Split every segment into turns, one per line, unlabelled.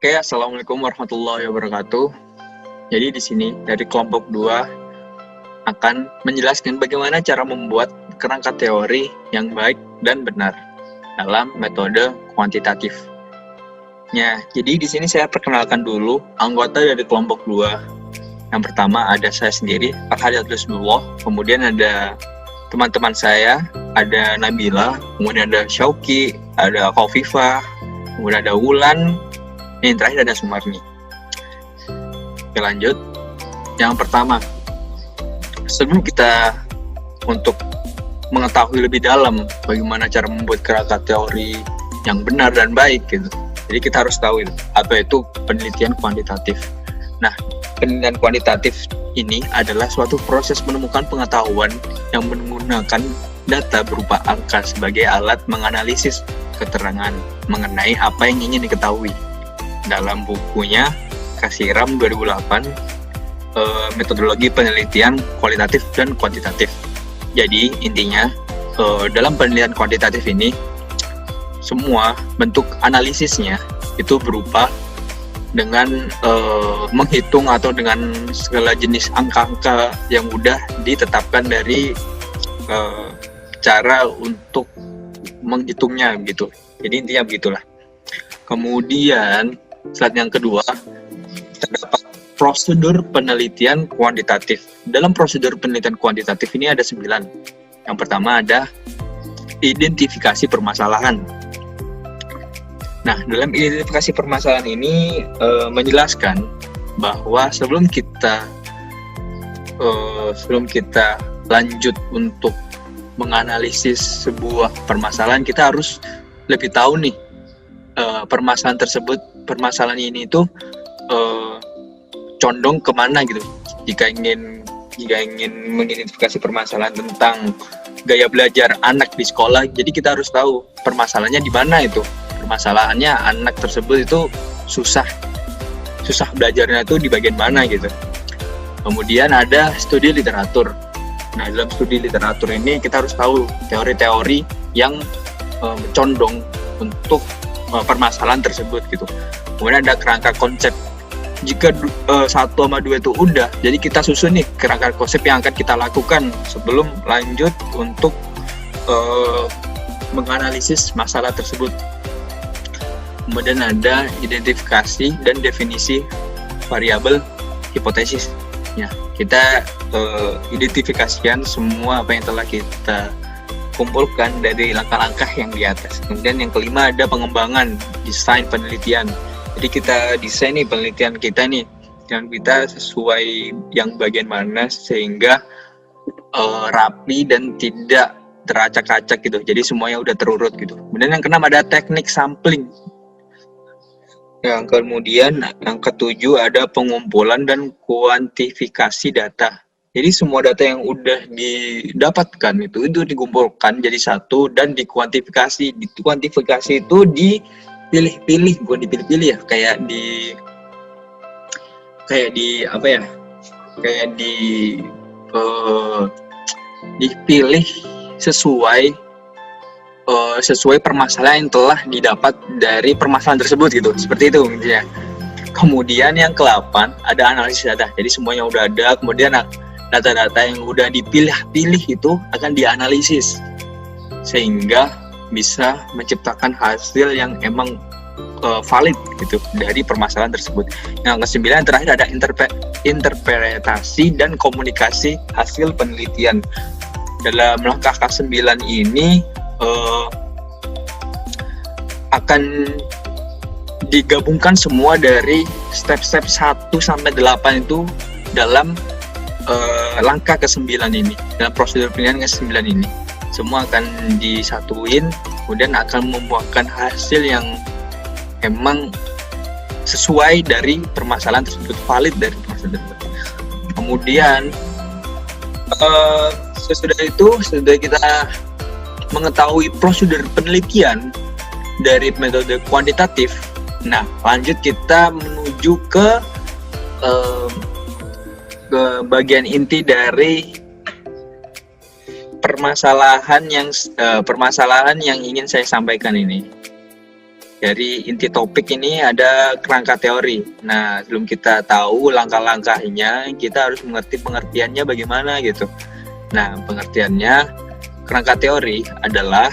Oke, Assalamualaikum warahmatullahi wabarakatuh. Jadi di sini dari kelompok 2 akan menjelaskan bagaimana cara membuat kerangka teori yang baik dan benar dalam metode kuantitatif. Jadi di sini saya perkenalkan dulu anggota dari kelompok 2. Yang pertama ada saya sendiri, Farhadiatullah, kemudian ada teman-teman saya, ada Nabila, kemudian ada Syauki, ada Khofifah, kemudian ada Wulan, yang terakhir ada Sumarni. Oke, lanjut. Yang pertama, sebelum kita untuk mengetahui lebih dalam bagaimana cara membuat kerangka teori yang benar dan baik gitu. Jadi kita harus tahu apa itu penelitian kuantitatif. Nah, penelitian kuantitatif ini adalah suatu proses menemukan pengetahuan yang menggunakan data berupa angka sebagai alat menganalisis keterangan mengenai apa yang ingin diketahui. Dalam bukunya Kasiram 2008, metodologi penelitian kualitatif dan kuantitatif. Jadi intinya dalam penelitian kuantitatif ini semua bentuk analisisnya itu berupa dengan menghitung atau dengan segala jenis angka-angka yang udah ditetapkan dari cara untuk menghitungnya gitu. Jadi intinya begitulah. Kemudian slide yang kedua, terdapat prosedur penelitian kuantitatif. Dalam prosedur penelitian kuantitatif ini ada 9. Yang pertama ada identifikasi permasalahan. Nah, dalam identifikasi permasalahan ini menjelaskan bahwa sebelum kita lanjut untuk menganalisis sebuah permasalahan, kita harus lebih tahu nih permasalahan ini itu condong kemana gitu. Jika ingin mengidentifikasi permasalahan tentang gaya belajar anak di sekolah, jadi kita harus tahu permasalahannya di mana itu. Permasalahannya anak tersebut itu susah belajarnya itu di bagian mana gitu. Kemudian ada studi literatur. Nah, dalam studi literatur ini kita harus tahu teori-teori yang condong untuk permasalahan tersebut gitu. Kemudian ada kerangka konsep. Jika 1 sama 2 itu udah, jadi kita susun nih kerangka konsep yang akan kita lakukan sebelum lanjut untuk menganalisis masalah tersebut. Kemudian ada identifikasi dan definisi variabel hipotesis. Ya, kita identifikasikan semua apa yang telah kita kumpulkan dari langkah-langkah yang di atas. Kemudian yang kelima ada pengembangan desain penelitian. Jadi kita desain nih penelitian kita nih, yang kita sesuai yang bagian mana sehingga rapi dan tidak teracak-acak gitu. Jadi semuanya udah terurut gitu. Kemudian yang keenam ada teknik sampling. Yang kemudian yang ketujuh ada pengumpulan dan kuantifikasi data. Jadi semua data yang udah didapatkan itu dikumpulkan jadi satu dan dikuantifikasi. Dikuantifikasi itu dipilih-pilih, bukan dipilih-pilih ya, kayak dipilih sesuai permasalahan yang telah didapat dari permasalahan tersebut gitu, seperti itu intinya. Kemudian yang ke-8 ada analisis data. Jadi semuanya udah ada, kemudian data-data yang udah dipilih-pilih itu akan dianalisis sehingga bisa menciptakan hasil yang emang valid gitu dari permasalahan tersebut. Yang ke-9 terakhir ada interpretasi dan komunikasi hasil penelitian. Dalam langkah ke-9 ini akan digabungkan semua dari step-step 1 sampai 8 itu dalam langkah ke-9 ini. Dalam prosedur penelitian ke-9 ini semua akan disatuin, kemudian akan membuahkan hasil yang emang sesuai dari permasalahan tersebut, valid dari permasalahan tersebut. Kemudian sesudah kita mengetahui prosedur penelitian dari metode kuantitatif, nah lanjut kita menuju ke bagian inti dari permasalahan yang ingin saya sampaikan ini. Dari inti topik ini ada kerangka teori. Nah, sebelum kita tahu langkah-langkahnya, kita harus mengerti pengertiannya bagaimana gitu. Nah, pengertiannya, kerangka teori adalah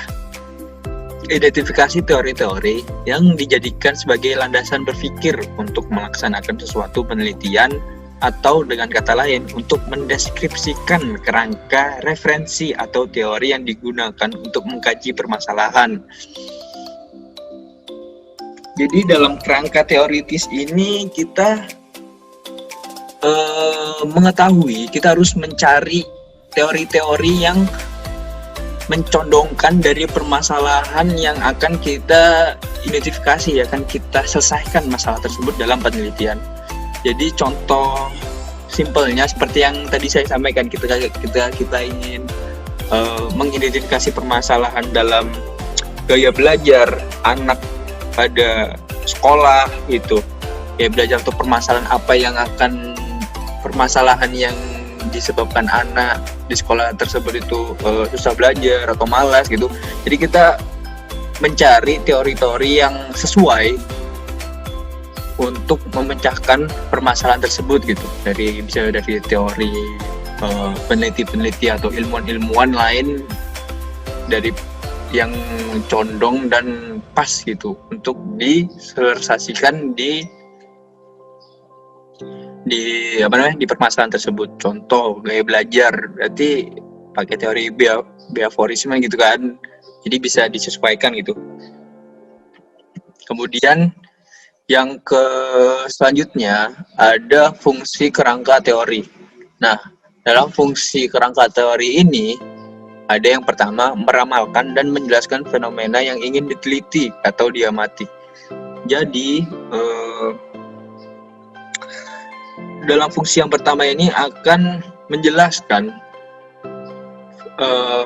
identifikasi teori-teori yang dijadikan sebagai landasan berpikir untuk melaksanakan sesuatu penelitian, atau dengan kata lain untuk mendeskripsikan kerangka referensi atau teori yang digunakan untuk mengkaji permasalahan. Jadi dalam kerangka teoritis ini kita mengetahui, kita harus mencari teori-teori yang mencondongkan dari permasalahan yang akan kita identifikasi, akan kita selesaikan masalah tersebut dalam penelitian. Jadi contoh simpelnya seperti yang tadi saya sampaikan, kita ingin mengidentifikasi permasalahan dalam gaya belajar anak pada sekolah gitu. Ya, belajar untuk permasalahan apa yang akan permasalahan yang disebabkan anak di sekolah tersebut itu susah belajar atau malas gitu. Jadi kita mencari teori-teori yang sesuai untuk memecahkan permasalahan tersebut gitu. Bisa dari teori peneliti-peneliti atau ilmuwan-ilmuwan lain dari yang condong dan pas gitu untuk disosialisasikan di permasalahan tersebut. Contoh gaya belajar berarti pakai teori behaviorisme gitu kan, jadi bisa disesuaikan gitu. Kemudian yang selanjutnya ada fungsi kerangka teori. Nah, dalam fungsi kerangka teori ini ada yang pertama, meramalkan dan menjelaskan fenomena yang ingin diteliti atau diamati. Jadi dalam fungsi yang pertama ini akan menjelaskan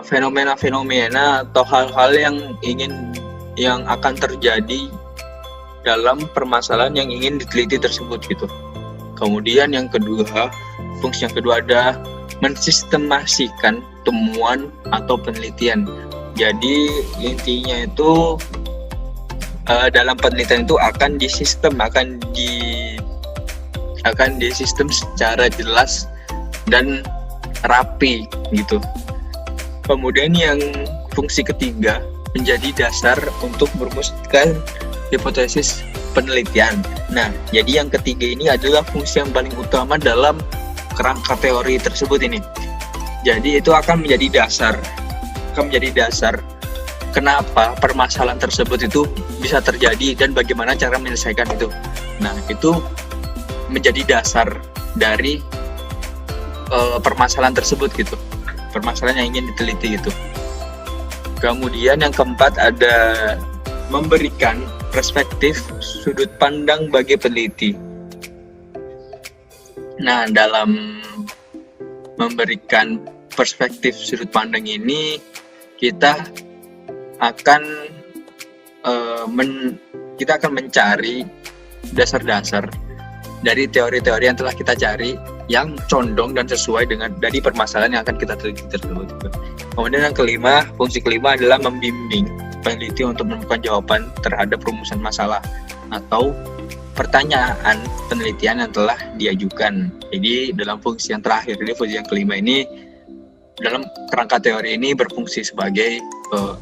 fenomena-fenomena atau hal-hal yang akan terjadi dalam permasalahan yang ingin diteliti tersebut gitu. Kemudian yang kedua, fungsi yang kedua ada mensistemasikan temuan atau penelitian. Jadi intinya itu dalam penelitian itu akan disistem secara jelas dan rapi gitu. Kemudian yang fungsi ketiga menjadi dasar untuk merumuskan hipotesis penelitian. Nah, jadi yang ketiga ini adalah fungsi yang paling utama dalam kerangka teori tersebut ini. Jadi itu akan menjadi dasar kenapa permasalahan tersebut itu bisa terjadi dan bagaimana cara menyelesaikan itu. Nah, itu menjadi dasar dari permasalahan tersebut gitu, permasalahan yang ingin diteliti gitu. Kemudian yang keempat ada memberikan perspektif sudut pandang bagi peneliti. Nah, dalam memberikan perspektif sudut pandang ini kita akan mencari dasar-dasar dari teori-teori yang telah kita cari yang condong dan sesuai dengan dari permasalahan yang akan kita teliti tersebut. Kemudian yang kelima, fungsi kelima adalah membimbing peneliti untuk menemukan jawaban terhadap rumusan masalah atau pertanyaan penelitian yang telah diajukan. Jadi dalam fungsi yang terakhir, jadi fungsi yang kelima ini dalam kerangka teori ini berfungsi sebagai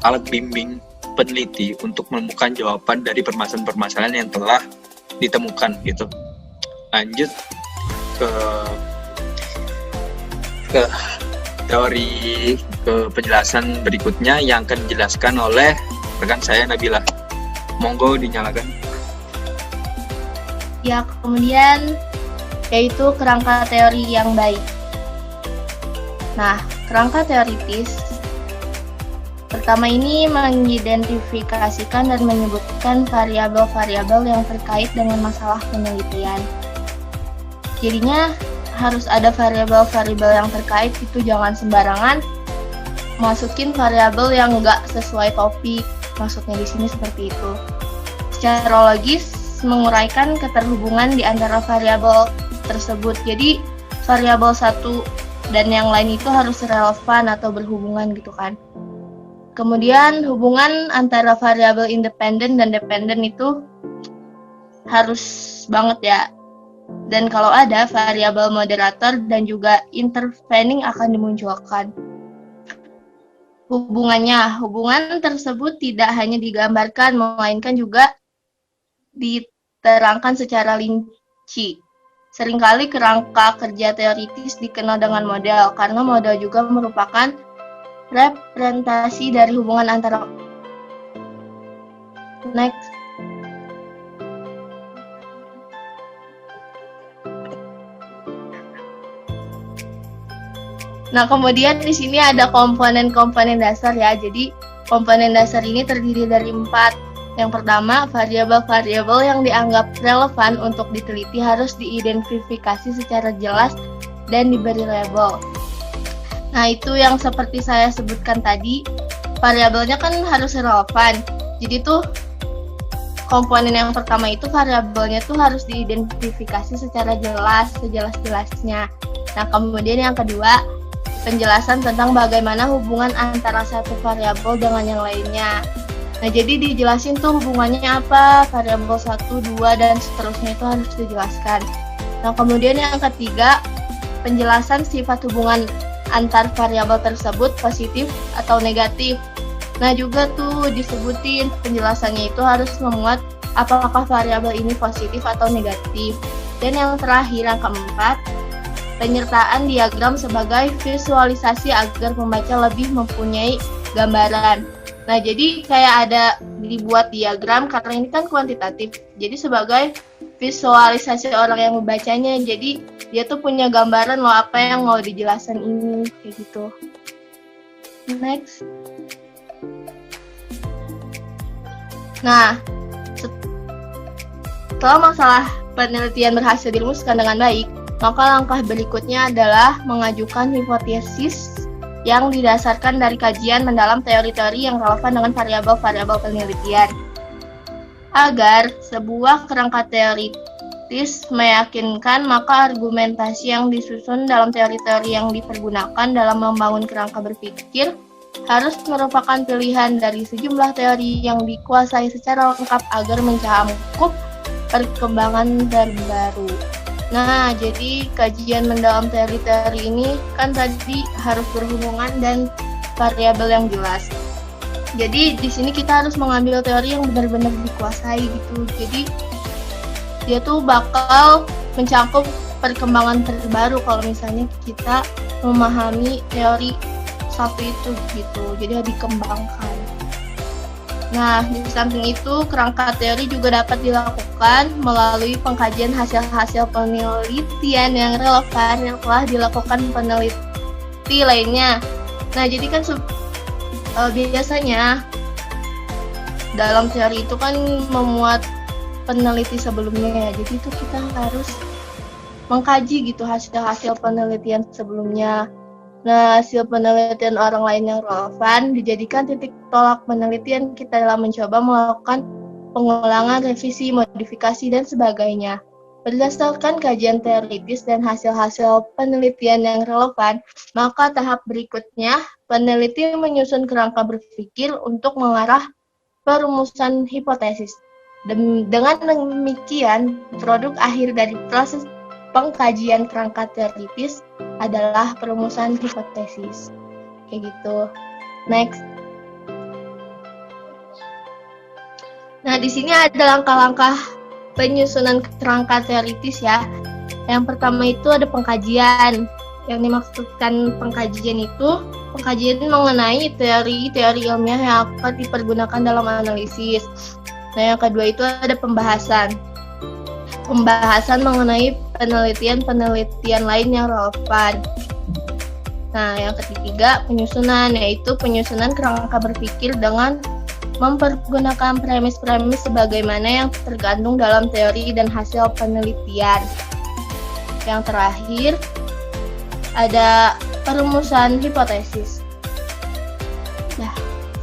alat bimbing peneliti untuk menemukan jawaban dari permasalahan-permasalahan yang telah ditemukan gitu. Lanjut ke teori penjelasan berikutnya yang akan dijelaskan oleh rekan saya Nabila. Monggo dinyalakan.
Ya, kemudian yaitu kerangka teori yang baik. Nah, kerangka teoritis pertama ini mengidentifikasikan dan menyebutkan variabel-variabel yang terkait dengan masalah penelitian. Jadinya harus ada variabel-variabel yang terkait, itu jangan sembarangan masukin variabel yang nggak sesuai topik. Maksudnya di sini seperti itu. Secara logis menguraikan keterhubungan di antara variabel tersebut. Jadi variabel satu dan yang lain itu harus relevan atau berhubungan gitu kan. Kemudian hubungan antara variabel independen dan dependen itu harus banget ya. Dan kalau ada variabel moderator dan juga intervening akan dimunculkan. Hubungan tersebut tidak hanya digambarkan, melainkan juga diterangkan secara rinci. Seringkali kerangka kerja teoritis dikenal dengan model, karena model juga merupakan representasi dari hubungan antara. Next. Nah, kemudian di sini ada komponen-komponen dasar ya. Jadi, komponen dasar ini terdiri dari 4. Yang pertama, variabel-variabel yang dianggap relevan untuk diteliti harus diidentifikasi secara jelas dan diberi label. Nah, itu yang seperti saya sebutkan tadi, variabelnya kan harus relevan. Jadi tuh komponen yang pertama itu variabelnya tuh harus diidentifikasi secara jelas, sejelas-jelasnya. Nah, kemudian yang kedua, penjelasan tentang bagaimana hubungan antara satu variabel dengan yang lainnya. Nah, jadi dijelasin tuh hubungannya apa, variabel 1, 2, dan seterusnya itu harus dijelaskan. Nah, kemudian yang ketiga, penjelasan sifat hubungan antar variabel tersebut positif atau negatif. Nah, juga tuh disebutin penjelasannya itu harus memuat apakah variabel ini positif atau negatif. Dan yang terakhir, yang keempat, penyertaan diagram sebagai visualisasi agar pembaca lebih mempunyai gambaran. Nah, jadi kayak ada dibuat diagram karena ini kan kuantitatif. Jadi sebagai visualisasi orang yang membacanya. Jadi dia tuh punya gambaran loh apa yang mau dijelaskan ini kayak gitu. Next. Nah, setelah masalah penelitian berhasil dirumuskan dengan baik, maka langkah berikutnya adalah mengajukan hipotesis yang didasarkan dari kajian mendalam teori-teori yang relevan dengan variabel-variabel penelitian. Agar sebuah kerangka teoritis meyakinkan, maka argumentasi yang disusun dalam teori-teori yang dipergunakan dalam membangun kerangka berpikir harus merupakan pilihan dari sejumlah teori yang dikuasai secara lengkap agar mencakup perkembangan terbaru. Nah, jadi kajian mendalam teori-teori ini kan tadi harus berhubungan dan variabel yang jelas. Jadi di sini kita harus mengambil teori yang benar-benar dikuasai gitu. Jadi dia tuh bakal mencakup perkembangan terbaru kalau misalnya kita memahami teori satu itu gitu. Jadi dikembangkan. Nah, di samping itu, kerangka teori juga dapat dilakukan melalui pengkajian hasil-hasil penelitian yang relevan yang telah dilakukan peneliti lainnya. Nah, jadi kan biasanya dalam teori itu kan memuat peneliti sebelumnya ya. Jadi itu kita harus mengkaji gitu hasil-hasil penelitian sebelumnya. Nah, hasil penelitian orang lain yang relevan dijadikan titik tolak penelitian kita dalam mencoba melakukan pengulangan, revisi, modifikasi, dan sebagainya. Berdasarkan kajian teoritis dan hasil-hasil penelitian yang relevan, maka tahap berikutnya, peneliti menyusun kerangka berpikir untuk mengarah perumusan hipotesis. Dengan demikian, produk akhir dari proses pengkajian kerangka teoritis adalah perumusan hipotesis. Kayak gitu. Next. Nah, di sini ada langkah-langkah penyusunan kerangka teoritis ya. Yang pertama itu ada pengkajian. Yang dimaksudkan pengkajian itu pengkajian mengenai teori-teori ilmiah yang akan dipergunakan dalam analisis. Nah, yang kedua itu ada pembahasan. Pembahasan mengenai penelitian-penelitian lain yang relevan. Nah, yang ketiga penyusunan, yaitu penyusunan kerangka berpikir dengan mempergunakan premis-premis sebagaimana yang tergantung dalam teori dan hasil penelitian. Yang terakhir ada perumusan hipotesis. Nah,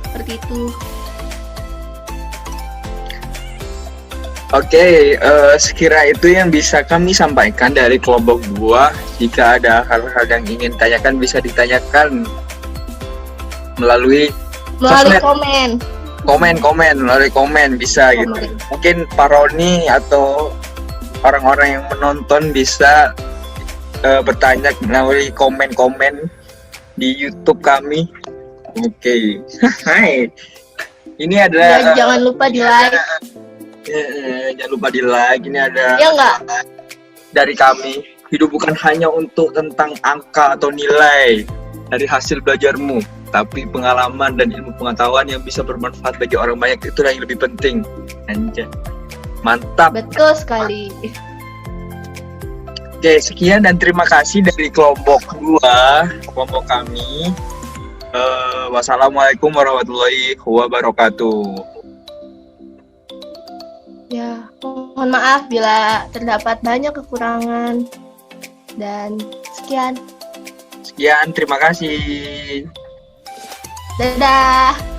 seperti itu.
Oke, sekira itu yang bisa kami sampaikan dari kelompok 2. Jika ada hal-hal yang ingin tanyakan bisa ditanyakan melalui
Melalui
Sosmed.
komen.
Melalui komen bisa gitu.
Komen.
Mungkin Paroni atau orang-orang yang menonton bisa bertanya melalui komen-komen di YouTube kami. Oke. Hai. Ini ada
Dan jangan lupa di like.
jangan lupa di like. Ini ada
Ya enggak?
dari kami. Hidup bukan hanya untuk tentang angka atau nilai dari hasil belajarmu, tapi pengalaman dan ilmu pengetahuan yang bisa bermanfaat bagi orang banyak, itulah yang lebih penting. Anjay. Mantap.
Betul sekali.
Oke, sekian dan terima kasih dari kelompok kami. Wassalamualaikum warahmatullahi wabarakatuh.
Ya, mohon maaf bila terdapat banyak kekurangan. Dan sekian.
Sekian, terima kasih.
Dadah.